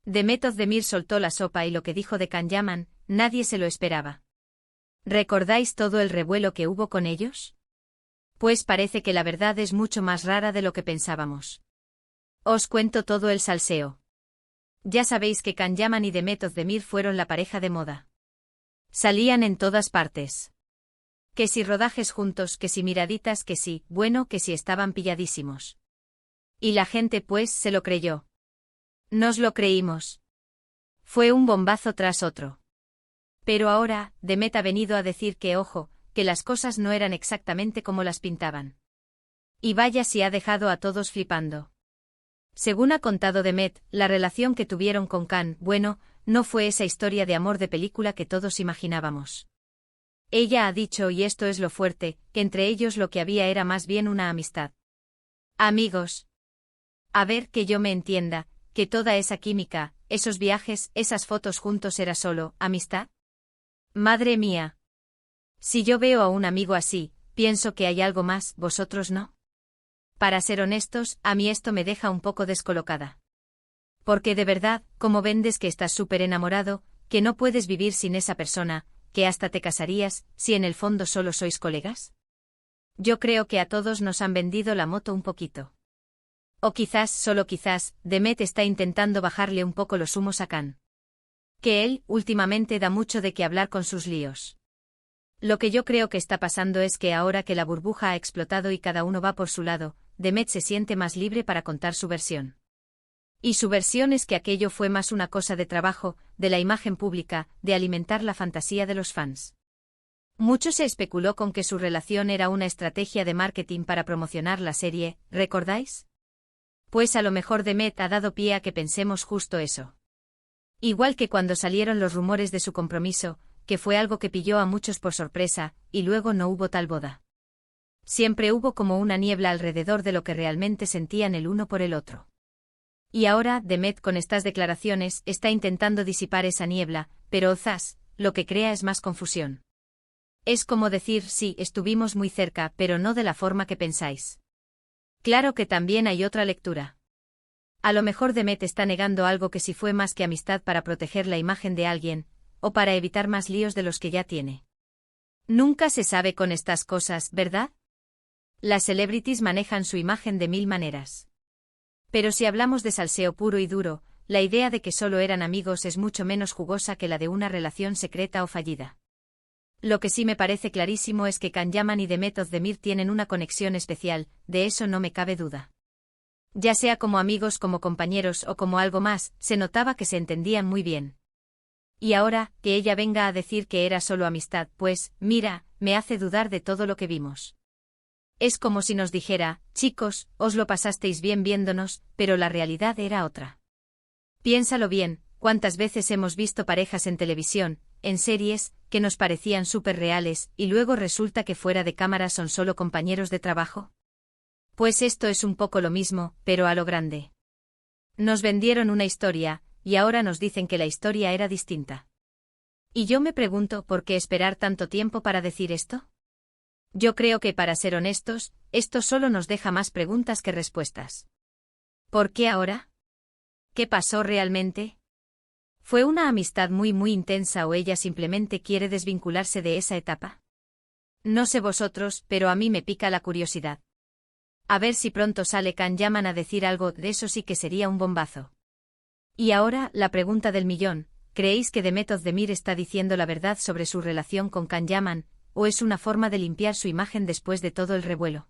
Demet Özdemir soltó la sopa y lo que dijo de Can Yaman, nadie se lo esperaba. ¿Recordáis todo el revuelo que hubo con ellos? Pues parece que la verdad es mucho más rara de lo que pensábamos. Os cuento todo el salseo. Ya sabéis que Can Yaman y Demet Özdemir fueron la pareja de moda. Salían en todas partes. Que si rodajes juntos, que si miraditas, que si, bueno, que si estaban pilladísimos. Y la gente pues se lo creyó. Nos lo creímos. Fue un bombazo tras otro. Pero ahora, Demet ha venido a decir que ojo, que las cosas no eran exactamente como las pintaban. Y vaya si ha dejado a todos flipando. Según ha contado Demet, la relación que tuvieron con Can, bueno, no fue esa historia de amor de película que todos imaginábamos. Ella ha dicho, y esto es lo fuerte, que entre ellos lo que había era más bien una amistad. Amigos. A ver, que yo me entienda, que toda esa química, esos viajes, esas fotos juntos era solo amistad. Madre mía. Si yo veo a un amigo así, pienso que hay algo más, ¿vosotros no? Para ser honestos, a mí esto me deja un poco descolocada. Porque de verdad, ¿cómo vendes que estás súper enamorado, que no puedes vivir sin esa persona, que hasta te casarías, si en el fondo solo sois colegas? Yo creo que a todos nos han vendido la moto un poquito. O quizás, solo quizás, Demet está intentando bajarle un poco los humos a Can. Que él, últimamente da mucho de qué hablar con sus líos. Lo que yo creo que está pasando es que ahora que la burbuja ha explotado y cada uno va por su lado, Demet se siente más libre para contar su versión. Y su versión es que aquello fue más una cosa de trabajo, de la imagen pública, de alimentar la fantasía de los fans. Mucho se especuló con que su relación era una estrategia de marketing para promocionar la serie, ¿recordáis? Pues a lo mejor Demet ha dado pie a que pensemos justo eso. Igual que cuando salieron los rumores de su compromiso, que fue algo que pilló a muchos por sorpresa, y luego no hubo tal boda. Siempre hubo como una niebla alrededor de lo que realmente sentían el uno por el otro. Y ahora, Demet con estas declaraciones está intentando disipar esa niebla, pero zas, lo que crea es más confusión. Es como decir, sí, estuvimos muy cerca, pero no de la forma que pensáis. Claro que también hay otra lectura. A lo mejor Demet está negando algo que sí fue más que amistad para proteger la imagen de alguien, o para evitar más líos de los que ya tiene. Nunca se sabe con estas cosas, ¿verdad? Las celebrities manejan su imagen de mil maneras. Pero si hablamos de salseo puro y duro, la idea de que solo eran amigos es mucho menos jugosa que la de una relación secreta o fallida. Lo que sí me parece clarísimo es que Can Yaman y Demet Özdemir tienen una conexión especial, de eso no me cabe duda. Ya sea como amigos, como compañeros o como algo más, se notaba que se entendían muy bien. Y ahora, que ella venga a decir que era solo amistad, pues, mira, me hace dudar de todo lo que vimos. Es como si nos dijera, chicos, os lo pasasteis bien viéndonos, pero la realidad era otra. Piénsalo bien, ¿cuántas veces hemos visto parejas en televisión, en series, que nos parecían súper reales, y luego resulta que fuera de cámara son solo compañeros de trabajo? Pues esto es un poco lo mismo, pero a lo grande. Nos vendieron una historia, y ahora nos dicen que la historia era distinta. Y yo me pregunto, ¿por qué esperar tanto tiempo para decir esto? Yo creo que, para ser honestos, esto solo nos deja más preguntas que respuestas. ¿Por qué ahora? ¿Qué pasó realmente? ¿Fue una amistad muy intensa o ella simplemente quiere desvincularse de esa etapa? No sé vosotros, pero a mí me pica la curiosidad. A ver si pronto sale Can Yaman a decir algo, de eso sí que sería un bombazo. Y ahora, la pregunta del millón, ¿creéis que Demet Özdemir está diciendo la verdad sobre su relación con Can Yaman, o es una forma de limpiar su imagen después de todo el revuelo?